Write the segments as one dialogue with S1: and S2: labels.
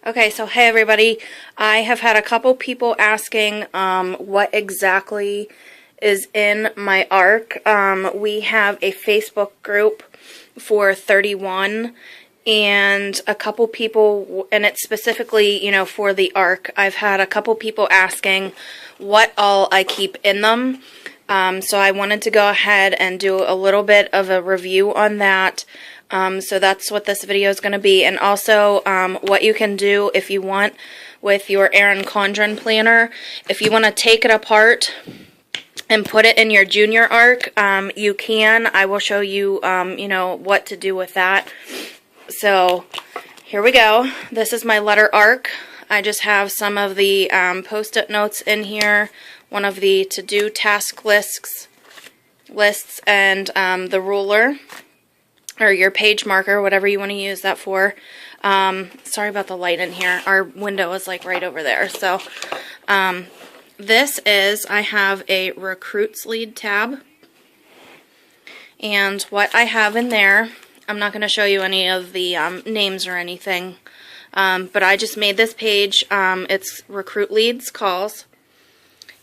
S1: Okay, so hey everybody, I have had a couple people asking what exactly is in my ARC. We have a Facebook group for 31 and a couple people, and it's specifically, for the ARC. I've had a couple people asking what all I keep in them. So I wanted to go ahead and do a little bit of a review on that. So that's what this video is going to be, and also what you can do if you want with your Erin Condren planner. If you want to take it apart and put it in your junior ARC, you can. I will show you, what to do with that. So here we go. This is my letter ARC. I just have some of the post-it notes in here, one of the to-do task lists, and the ruler, or your page marker, whatever you want to use that for. Sorry about the light in here. Our window is like right over there. So this is, I have a recruits lead tab. And what I have in there, I'm not going to show you any of the names or anything, but I just made this page. It's recruit leads calls,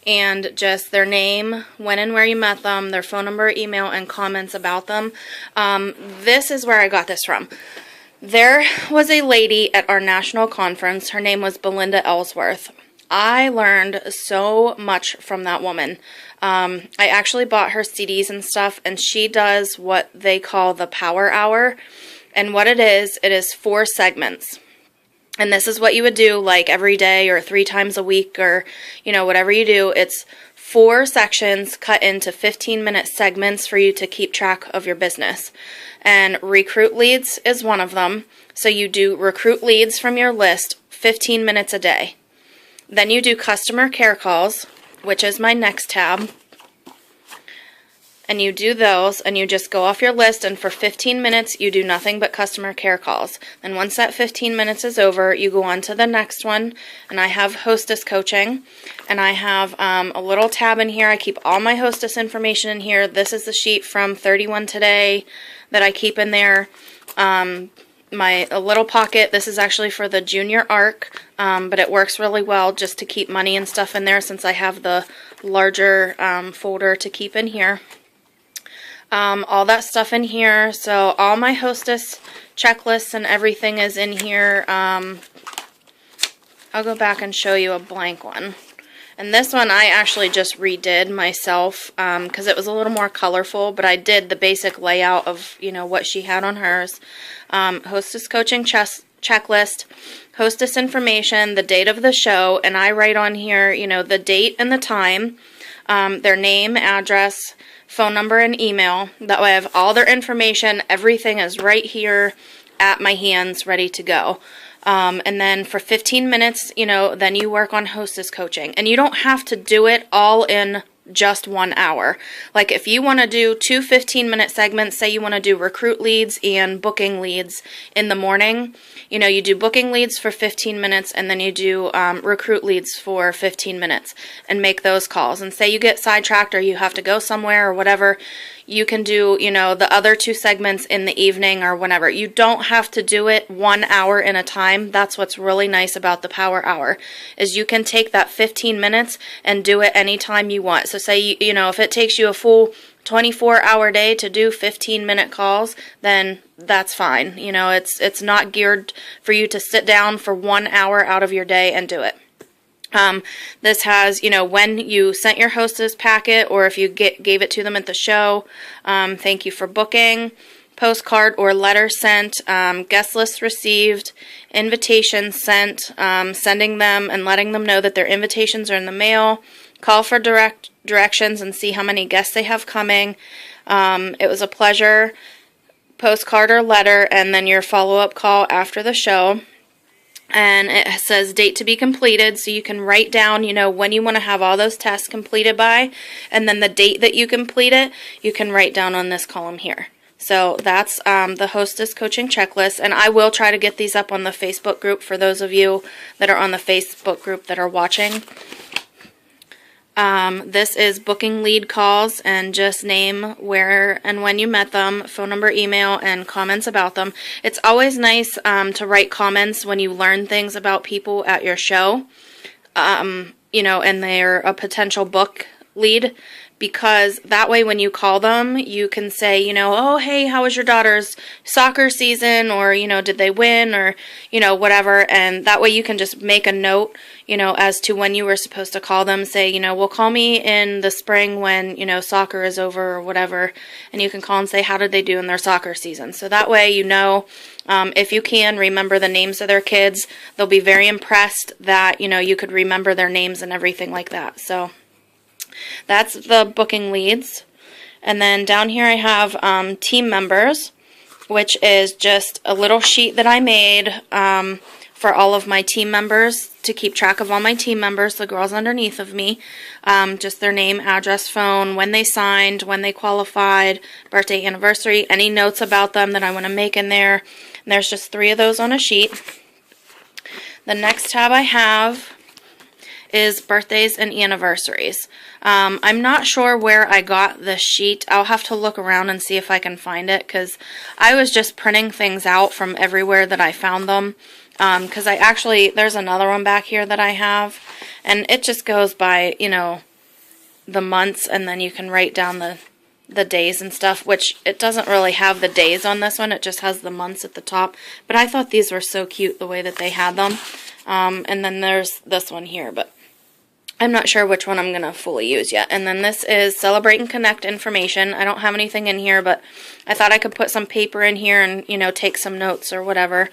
S1: and just their name, when and where you met them, their phone number, email, and comments about them. This is where I got this from. There was a lady at our national conference. Her name was Belinda Ellsworth. I learned so much from that woman. I actually bought her CDs and stuff, and she does what they call the Power Hour. And what it is 4 segments. And this is what you would do like every day or 3 times a week, or, whatever you do. It's 4 sections cut into 15-minute segments for you to keep track of your business. And recruit leads is one of them. So you do recruit leads from your list 15 minutes a day. Then you do customer care calls, which is my next tab. And you do those, and you just go off your list, and for 15 minutes you do nothing but customer care calls. And once that 15 minutes is over, you go on to the next one. And I have hostess coaching, and I have a little tab in here. I keep all my hostess information in here. This is the sheet from 31 today that I keep in there. A little pocket, this is actually for the junior ARC, but it works really well just to keep money and stuff in there, since I have the larger folder to keep in here. All that stuff in here. So all my hostess checklists and everything is in here. I'll go back and show you a blank one. And this one I actually just redid myself because it was a little more colorful, but I did the basic layout of, what she had on hers. Hostess coaching checklist, hostess information, the date of the show, and I write on here, the date and the time, their name, address, phone number, and email. That way I have all their information. Everything is right here at my hands, ready to go. And then for 15 minutes, then you work on hostess coaching. And you don't have to do it all in just 1 hour. Like if you want to do 2 15-minute segments, say you want to do recruit leads and booking leads in the morning, you do booking leads for 15 minutes, and then you do recruit leads for 15 minutes and make those calls. And say you get sidetracked or you have to go somewhere or whatever, you can do, the other 2 segments in the evening or whenever. You don't have to do it 1 hour in a time. That's what's really nice about the Power Hour, is you can take that 15 minutes and do it anytime you want. So say, if it takes you a full 24-hour day to do 15-minute calls, then that's fine. It's not geared for you to sit down for 1 hour out of your day and do it. This has, when you sent your hostess packet, or if you gave it to them at the show, thank you for booking, postcard or letter sent, guest list received, invitations sent, sending them and letting them know that their invitations are in the mail, call for directions and see how many guests they have coming, it was a pleasure, postcard or letter, and then your follow-up call after the show. And it says date to be completed, so you can write down, when you want to have all those tasks completed by, and then the date that you complete it, you can write down on this column here. So that's the hostess coaching checklist, and I will try to get these up on the Facebook group for those of you that are on the Facebook group that are watching. This is booking lead calls, and just name where and when you met them, phone number, email, and comments about them. It's always nice to write comments when you learn things about people at your show, you know, and they're a potential book lead, because that way when you call them, you can say, you know, oh, hey, how was your daughter's soccer season? Or, you know, did they win? Or, you know, whatever. And that way you can just make a note, you know, as to when you were supposed to call them. Say, you know, well, call me in the spring when, you know, soccer is over or whatever. And you can call and say, how did they do in their soccer season? So that way, you know, if you can remember the names of their kids, they'll be very impressed that, you know, you could remember their names and everything like that. So that's the booking leads. And then down here I have team members, which is just a little sheet that I made for all of my team members, to keep track of all my team members, the girls underneath of me, just their name, address, phone, when they signed, when they qualified, birthday, anniversary, any notes about them that I want to make in there. And there's just 3 of those on a sheet. The next tab I have is birthdays and anniversaries. I'm not sure where I got this sheet. I'll have to look around and see if I can find it, because I was just printing things out from everywhere that I found them. Because there's another one back here that I have, and it just goes by, you know, the months, and then you can write down the days and stuff, which it doesn't really have the days on this one. It just has the months at the top. But I thought these were so cute the way that they had them. And then there's this one here, but I'm not sure which one I'm going to fully use yet. And then this is Celebrate and Connect information. I don't have anything in here, but I thought I could put some paper in here and, you know, take some notes or whatever.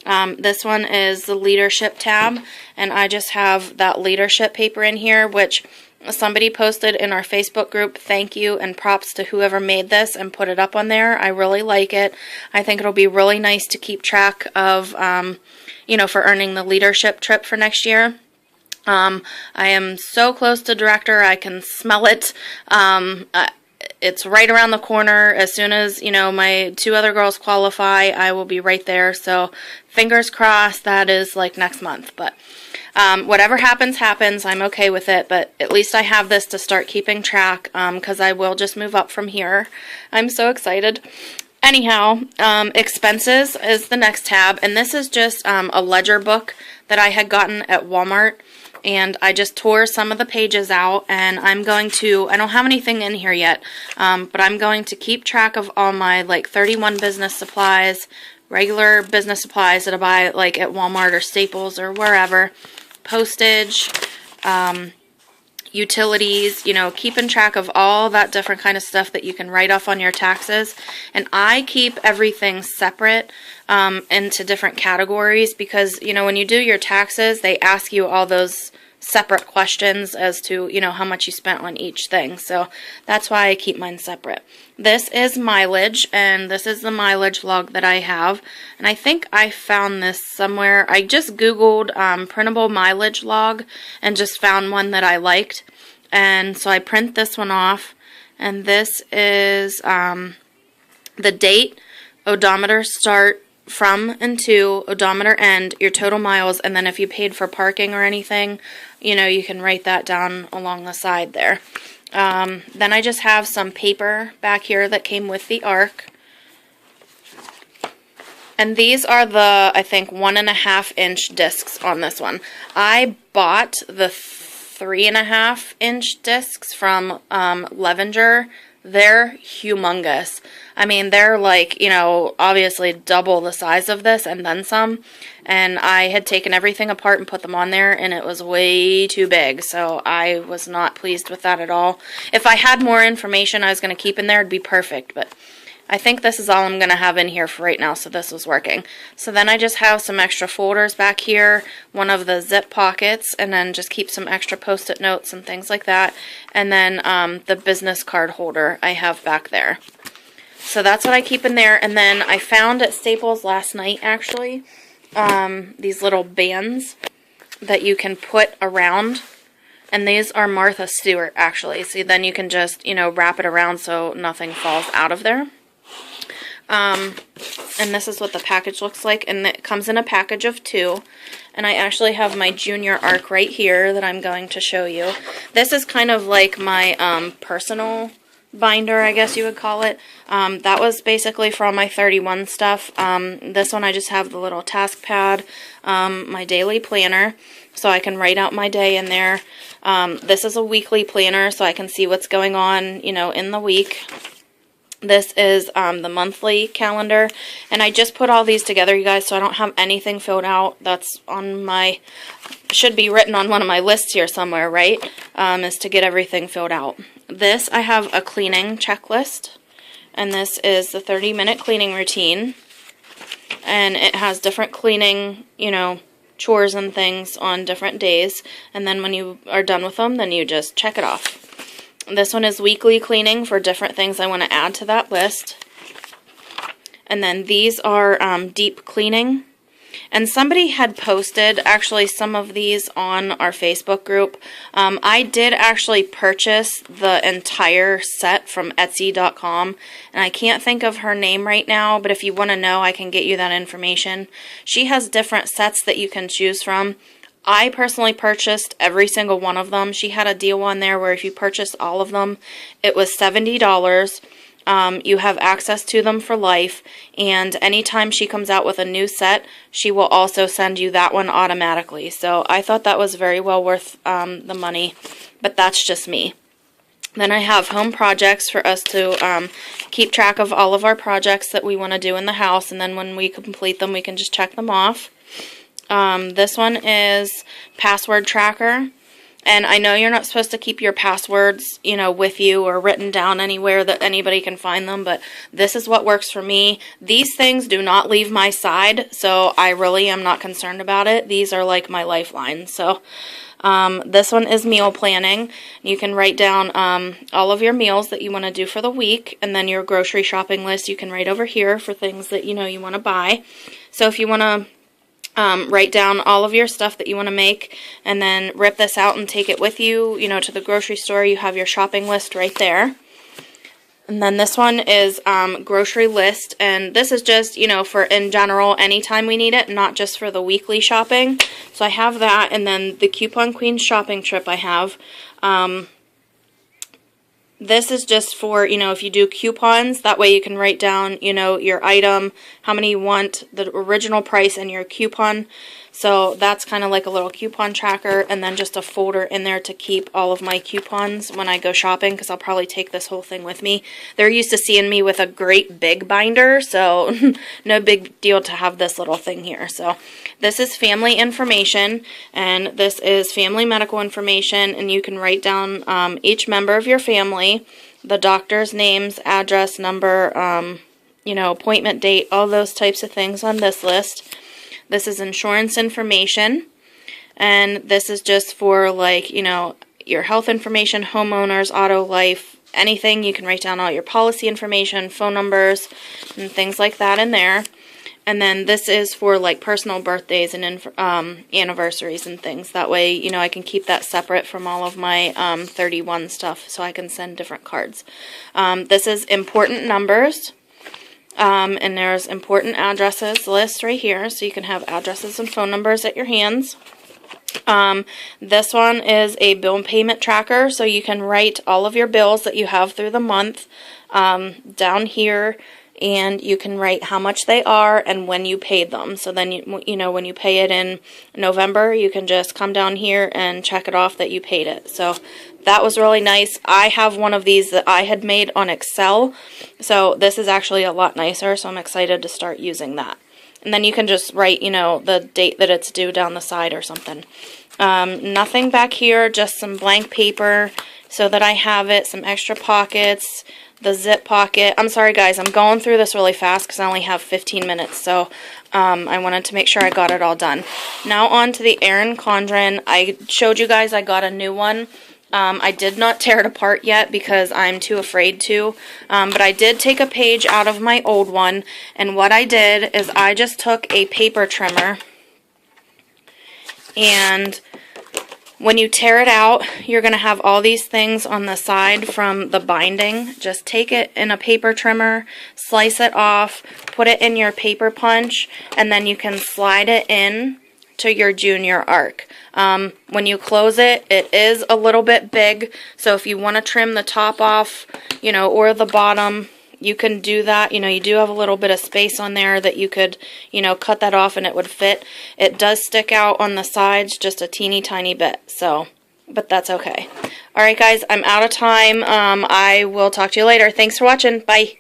S1: This one is the leadership tab, and I just have that leadership paper in here, which somebody posted in our Facebook group. Thank you and props to whoever made this and put it up on there. I really like it. I think it'll be really nice to keep track of, you know, for earning the leadership trip for next year. I am so close to director, I can smell it. It's right around the corner. As soon as, you know, my 2 other girls qualify, I will be right there. So fingers crossed, that is like next month. But whatever happens, happens. I'm okay with it. But at least I have this to start keeping track, because I will just move up from here. I'm so excited. Anyhow, expenses is the next tab. And this is just a ledger book that I had gotten at Walmart. And I just tore some of the pages out, and I'm going to, I don't have anything in here yet, but I'm going to keep track of all my, like, 31 business supplies, regular business supplies that I buy, like, at Walmart or Staples or wherever, postage, utilities, you know, keeping track of all that different kind of stuff that you can write off on your taxes. And I keep everything separate into different categories, because, you know, when you do your taxes, they ask you all those separate questions as to, you know, how much you spent on each thing. So that's why I keep mine separate. This is mileage, and this is the mileage log that I have. And I think I found this somewhere. I just Googled printable mileage log and just found one that I liked. And so I print this one off. And this is the date, odometer start, from and to, odometer end, your total miles, and then if you paid for parking or anything, you know, you can write that down along the side there. Then I just have some paper back here that came with the ARC. And these are the, I think, 1.5-inch discs on this one. I bought the 3.5-inch discs from Levenger. They're humongous. I mean, they're like, you know, obviously double the size of this and then some. And I had taken everything apart and put them on there, and it was way too big. So I was not pleased with that at all. If I had more information I was going to keep in there, it'd be perfect. But I think this is all I'm going to have in here for right now, so this was working. So then I just have some extra folders back here, one of the zip pockets, and then just keep some extra post-it notes and things like that. And then the business card holder I have back there. So that's what I keep in there. And then I found at Staples last night, actually, these little bands that you can put around. And these are Martha Stewart, actually. So then you can just, you know, wrap it around so nothing falls out of there. And this is what the package looks like, and it comes in a package of 2. And I actually have my junior arc right here that I'm going to show you. This is kind of like my personal binder, I guess you would call it. That was basically for all my 31 stuff. This one I just have the little task pad, my daily planner, so I can write out my day in there. This is a weekly planner, so I can see what's going on, you know, in the week. This is the monthly calendar, and I just put all these together, you guys, so I don't have anything filled out. That's on my, should be written on one of my lists here somewhere, right, is to get everything filled out. This, I have a cleaning checklist, and this is the 30-minute cleaning routine, and it has different cleaning, you know, chores and things on different days, and then when you are done with them, then you just check it off. This one is weekly cleaning for different things I want to add to that list. And then these are deep cleaning. And somebody had posted actually some of these on our Facebook group. I did actually purchase the entire set from Etsy.com. And I can't think of her name right now, but if you want to know, I can get you that information. She has different sets that you can choose from. I personally purchased every single one of them. She had a deal on there where if you purchased all of them, it was $70. You have access to them for life, and anytime she comes out with a new set, she will also send you that one automatically. So I thought that was very well worth the money, but that's just me. Then I have home projects for us to keep track of all of our projects that we want to do in the house, and then when we complete them, we can just check them off. This one is password tracker, and I know you're not supposed to keep your passwords, you know, with you or written down anywhere that anybody can find them, but this is what works for me. These things do not leave my side, so I really am not concerned about it. These are like my lifeline. So this one is meal planning. You can write down all of your meals that you want to do for the week, and then your grocery shopping list you can write over here for things that you know you want to buy. So if you want to write down all of your stuff that you want to make, and then rip this out and take it with you, you know, to the grocery store. You have your shopping list right there. And then this one is grocery list, and this is just, you know, for in general, anytime we need it, not just for the weekly shopping. So I have that, and then the Coupon Queen shopping trip I have. This is just for, you know, if you do coupons, that way you can write down, you know, your item, how many you want, the original price, and your coupon. So that's kind of like a little coupon tracker, and then just a folder in there to keep all of my coupons when I go shopping, because I'll probably take this whole thing with me. They're used to seeing me with a great big binder, so no big deal to have this little thing here. So this is family information, and this is family medical information, and you can write down each member of your family, the doctor's names, address, number, you know, appointment date, all those types of things on this list. This is insurance information, and this is just for, like, you know, your health information, homeowners, auto, life, anything. You can write down all your policy information, phone numbers, and things like that in there. And then this is for, like, personal birthdays and anniversaries and things. That way, you know, I can keep that separate from all of my 31 stuff, so I can send different cards. This is important numbers. And there's important addresses list right here, so you can have addresses and phone numbers at your hands. This one is a bill payment tracker, so you can write all of your bills that you have through the month down here, and you can write how much they are and when you paid them. So then, you know, when you pay it in November, you can just come down here and check it off that you paid it. So that was really nice. I have one of these that I had made on Excel, so this is actually a lot nicer, so I'm excited to start using that. And then you can just write, you know, the date that it's due down the side or something. Nothing back here, just some blank paper so that I have it, some extra pockets, the zip pocket. I'm sorry, guys, I'm going through this really fast because I only have 15 minutes, so I wanted to make sure I got it all done. Now on to the Erin Condren. I showed you guys I got a new one. I did not tear it apart yet because I'm too afraid to, but I did take a page out of my old one, and what I did is I just took a paper trimmer and When you tear it out, you're going to have all these things on the side from the binding. Just take it in a paper trimmer, slice it off, put it in your paper punch, and then you can slide it in to your junior arc. When you close it, it is a little bit big, so if you want to trim the top off, or the bottom, you can do that. You do have a little bit of space on there that you could, cut that off and it would fit. It does stick out on the sides just a teeny tiny bit, so, but that's okay. Alright guys, I'm out of time. I will talk to you later. Thanks for watching. Bye.